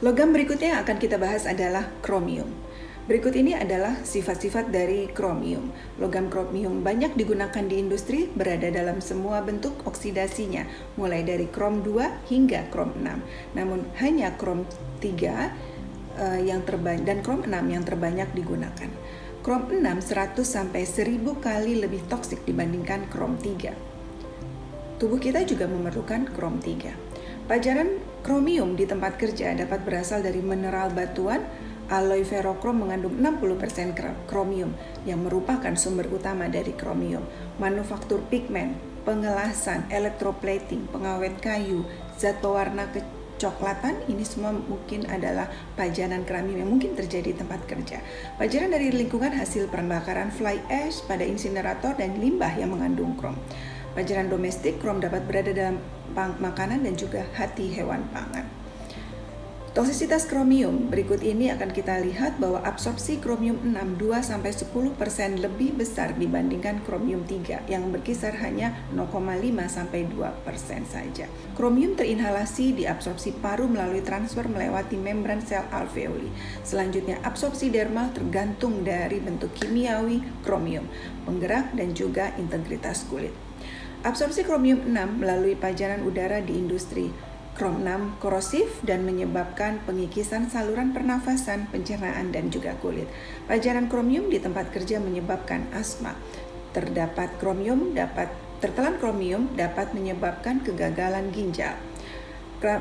Logam berikutnya yang akan kita bahas adalah kromium. Berikut ini adalah sifat-sifat dari kromium. Logam kromium banyak digunakan di industri, berada dalam semua bentuk oksidasinya, mulai dari krom 2 hingga krom 6. Namun hanya krom 3 dan krom 6 yang terbanyak digunakan. Krom 6 100 sampai 1000 kali lebih toksik dibandingkan krom 3. Tubuh kita juga memerlukan krom 3. Pajaran kromium di tempat kerja dapat berasal dari mineral batuan. Alloy ferrokrom mengandung 60% kromium yang merupakan sumber utama dari kromium. Manufaktur pigmen, pengelasan, electroplating, pengawet kayu, zat pewarna kecoklatan, ini semua mungkin adalah pajanan kromium yang mungkin terjadi di tempat kerja. Pajaran dari lingkungan hasil pembakaran fly ash pada insinerator dan limbah yang mengandung krom. Pajaran domestik, krom dapat berada dalam makanan dan juga hati hewan pangan. Toksisitas kromium, berikut ini akan kita lihat bahwa absorpsi kromium 6 2-10% lebih besar dibandingkan kromium 3 yang berkisar hanya 0,5-2% saja. Kromium terinhalasi diabsorpsi paru melalui transfer melewati membran sel alveoli. Selanjutnya absorpsi dermal tergantung dari bentuk kimiawi kromium, penggerak dan juga integritas kulit. Absorpsi kromium 6 melalui pajaran udara di industri. Krom 6 korosif dan menyebabkan pengikisan saluran pernafasan, pencernaan, dan juga kulit. Pajaran kromium di tempat kerja menyebabkan asma. Tertelan kromium dapat menyebabkan kegagalan ginjal.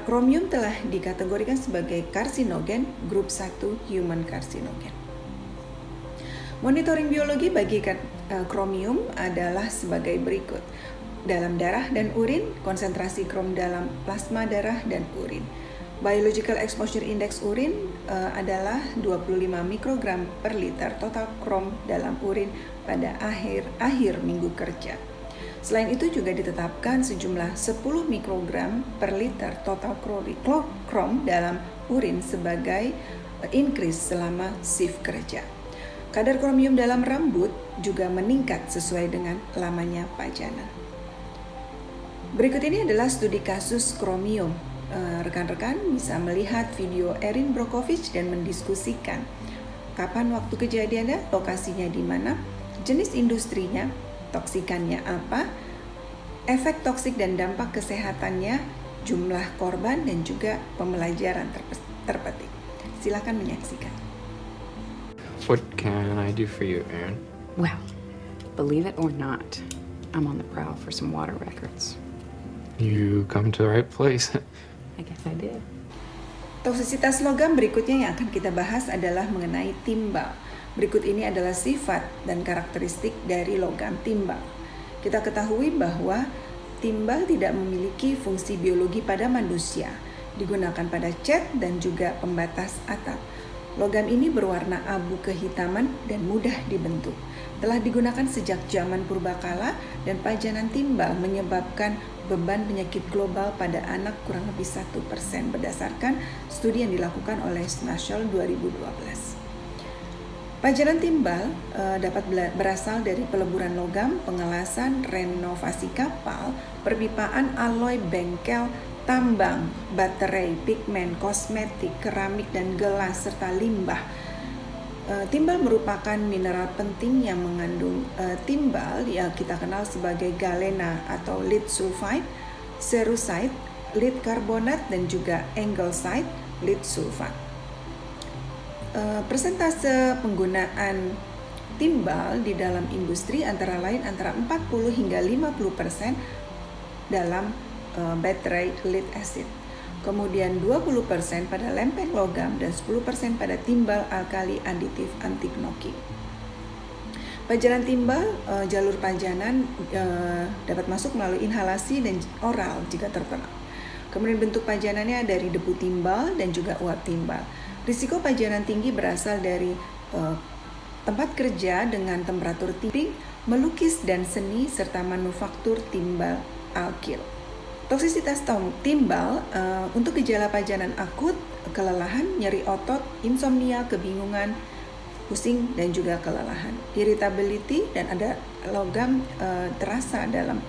Kromium telah dikategorikan sebagai karsinogen grup 1 human karsinogen. Monitoring biologi bagi kromium adalah sebagai berikut. Dalam darah dan urin, konsentrasi krom dalam plasma darah dan urin. Biological Exposure Index urin adalah 25 mikrogram per liter total krom dalam urin pada akhir minggu kerja. Selain itu juga ditetapkan sejumlah 10 mikrogram per liter total krom dalam urin sebagai increase selama shift kerja. Kadar kromium dalam rambut juga meningkat sesuai dengan lamanya pajanan. Berikut ini adalah studi kasus kromium. Rekan-rekan bisa melihat video Erin Brockovich dan mendiskusikan kapan waktu kejadiannya, lokasinya di mana, jenis industrinya, toksikannya apa, efek toksik dan dampak kesehatannya, jumlah korban, dan juga pembelajaran terpetik. Silakan menyaksikan. What can I do for you, Erin? Well, believe it or not, I'm on the prowl for some water records. You come to the right place. I guess I did. Toksisitas logam berikutnya yang akan kita bahas adalah mengenai timbal. Berikut ini adalah sifat dan karakteristik dari logam timbal. Kita ketahui bahwa timbal tidak memiliki fungsi biologi pada manusia, digunakan pada cat dan juga pembatas atap. Logam ini berwarna abu kehitaman dan mudah dibentuk. Telah digunakan sejak zaman purbakala dan pajanan timbal menyebabkan beban penyakit global pada anak kurang lebih 1% berdasarkan studi yang dilakukan oleh National 2012. Pajanan timbal dapat berasal dari peleburan logam, pengelasan, renovasi kapal, perpipaan alloy, bengkel, tambang, baterai, pigmen, kosmetik, keramik, dan gelas, serta limbah. Timbal merupakan mineral penting yang mengandung timbal yang kita kenal sebagai galena atau lead sulfide, cerussite, lead karbonat, dan juga anglesite, lead sulfate. Persentase penggunaan timbal di dalam industri antara lain antara 40 hingga 50% dalam baterai lead acid. Kemudian 20% pada lempeng logam dan 10% pada timbal alkali aditif anti knocking. Pajanan timbal, jalur pajanan dapat masuk melalui inhalasi dan oral jika terkena. Kemudian bentuk pajanannya dari debu timbal dan juga uap timbal. Risiko pajanan tinggi berasal dari tempat kerja dengan temperatur tinggi, melukis dan seni, serta manufaktur timbal alkil. Toksisitas timbal untuk gejala pajanan akut, kelelahan, nyeri otot, insomnia, kebingungan, pusing, dan juga kelelahan. Irritability dan ada logam terasa dalam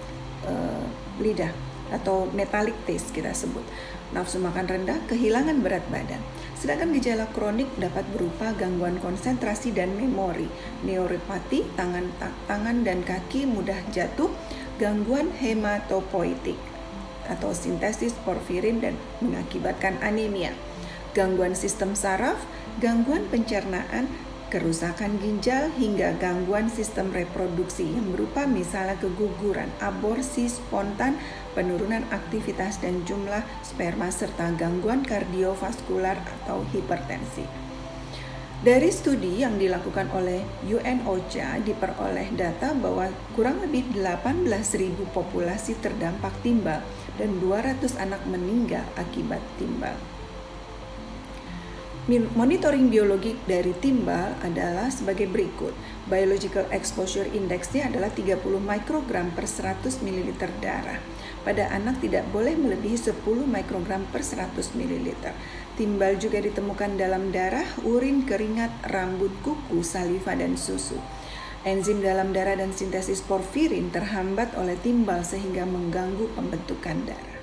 lidah atau metallic taste kita sebut. Nafsu makan rendah, kehilangan berat badan. Sedangkan gejala kronik dapat berupa gangguan konsentrasi dan memori, neuropati, tangan dan kaki mudah jatuh, gangguan hematopoietik atau sintesis porfirin dan mengakibatkan anemia, gangguan sistem saraf, gangguan pencernaan, kerusakan ginjal, hingga gangguan sistem reproduksi yang berupa misalnya keguguran, aborsi spontan, penurunan aktivitas dan jumlah sperma, serta gangguan kardiovaskular atau hipertensi. Dari studi yang dilakukan oleh UNOCHA diperoleh data bahwa kurang lebih 18.000 populasi terdampak timbal dan 200 anak meninggal akibat timbal. Monitoring biologi dari timbal adalah sebagai berikut. Biological Exposure Index-nya adalah 30 mikrogram per 100 ml darah. Pada anak tidak boleh melebihi 10 mikrogram per 100 ml. Timbal juga ditemukan dalam darah, urin, keringat, rambut, kuku, saliva, dan susu. Enzim dalam darah dan sintesis porfirin terhambat oleh timbal sehingga mengganggu pembentukan darah.